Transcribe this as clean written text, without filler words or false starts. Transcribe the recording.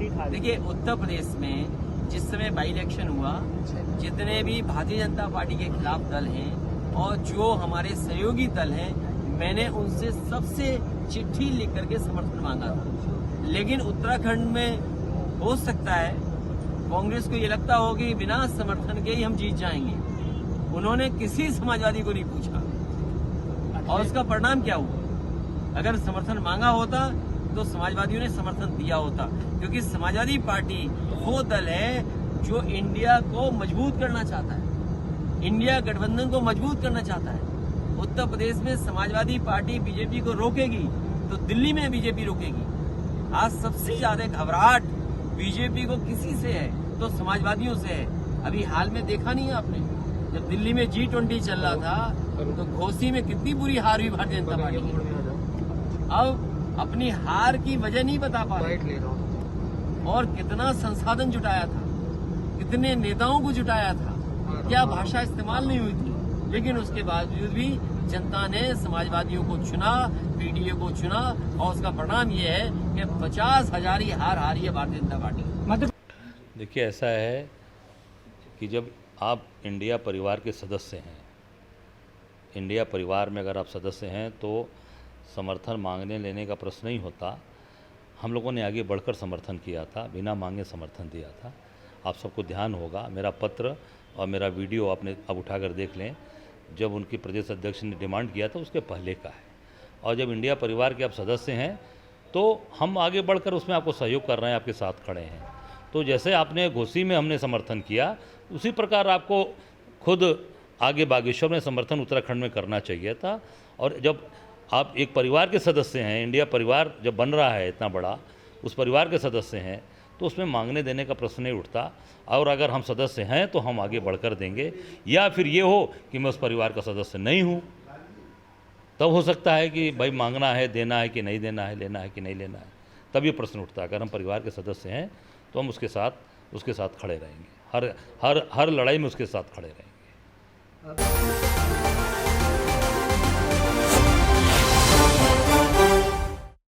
Seat हारी। देखिए, उत्तर प्रदेश में जिस समय बाई इलेक्शन हुआ, जितने भी भारतीय जनता पार्टी के खिलाफ दल हैं और जो हमारे सहयोगी दल हैं, मैंने उनसे सबसे चिट्ठी लिख करके समर्थन मांगा था। लेकिन उत्तराखंड में हो सकता है कांग्रेस को ये लगता हो कि बिना समर्थन के ही हम जीत जाएंगे। उन्होंने किसी समाजवादी को नहीं पूछा और उसका परिणाम क्या हुआ? अगर समर्थन मांगा होता तो समाजवादियों ने समर्थन दिया होता, क्योंकि समाजवादी पार्टी वो दल है जो इंडिया को मजबूत करना चाहता है, इंडिया गठबंधन को मजबूत करना चाहता है। उत्तर प्रदेश में समाजवादी पार्टी बीजेपी को रोकेगी तो दिल्ली में बीजेपी रोकेगी। आज सबसे ज्यादा घबराहट बीजेपी को किसी से है तो समाजवादियों से है। अभी हाल में देखा नहीं है आपने, जब दिल्ली में G20 चल रहा था तो घोसी में कितनी बुरी हार हुई भारतीय जनता पार्टी की। अब अपनी हार की वजह नहीं बता पा रहे और कितना संसाधन जुटाया था, कितने नेताओं को जुटाया था, क्या भाषा इस्तेमाल नहीं हुई थी, लेकिन उसके बावजूद भी जनता ने समाजवादियों को चुना, पीडीए को चुना और उसका परिणाम ये है कि 50,000 ही हार हारी है भारतीय जनता पार्टी। देखिए, ऐसा है कि जब आप इंडिया परिवार के सदस्य हैं, इंडिया परिवार में अगर आप सदस्य हैं तो समर्थन मांगने लेने का प्रश्न नहीं होता। हम लोगों ने आगे बढ़कर समर्थन किया था, बिना मांगे समर्थन दिया था। आप सबको ध्यान होगा, मेरा पत्र और मेरा वीडियो आपने अब उठाकर देख लें, जब उनकी प्रदेश अध्यक्ष ने डिमांड किया था उसके पहले का है। और जब इंडिया परिवार के आप सदस्य हैं तो हम आगे बढ़कर उसमें आपको सहयोग कर रहे हैं, आपके साथ खड़े हैं। तो जैसे आपने घोसी में हमने समर्थन किया, उसी प्रकार आपको खुद आगे बागेश्वर में समर्थन उत्तराखंड में करना चाहिए था। और जब आप एक परिवार के सदस्य हैं, इंडिया परिवार जब बन रहा है इतना बड़ा, उस परिवार के सदस्य हैं तो उसमें मांगने देने का प्रश्न नहीं उठता। और अगर हम सदस्य हैं तो हम आगे बढ़कर देंगे, या फिर ये हो कि मैं उस परिवार का सदस्य नहीं हूँ, तब हो सकता है कि भाई मांगना है, देना है कि नहीं देना है, लेना है कि नहीं लेना है, तब ये प्रश्न उठता है। अगर हम परिवार के सदस्य हैं तो हम उसके साथ खड़े रहेंगे, हर लड़ाई में उसके साथ खड़े रहेंगे।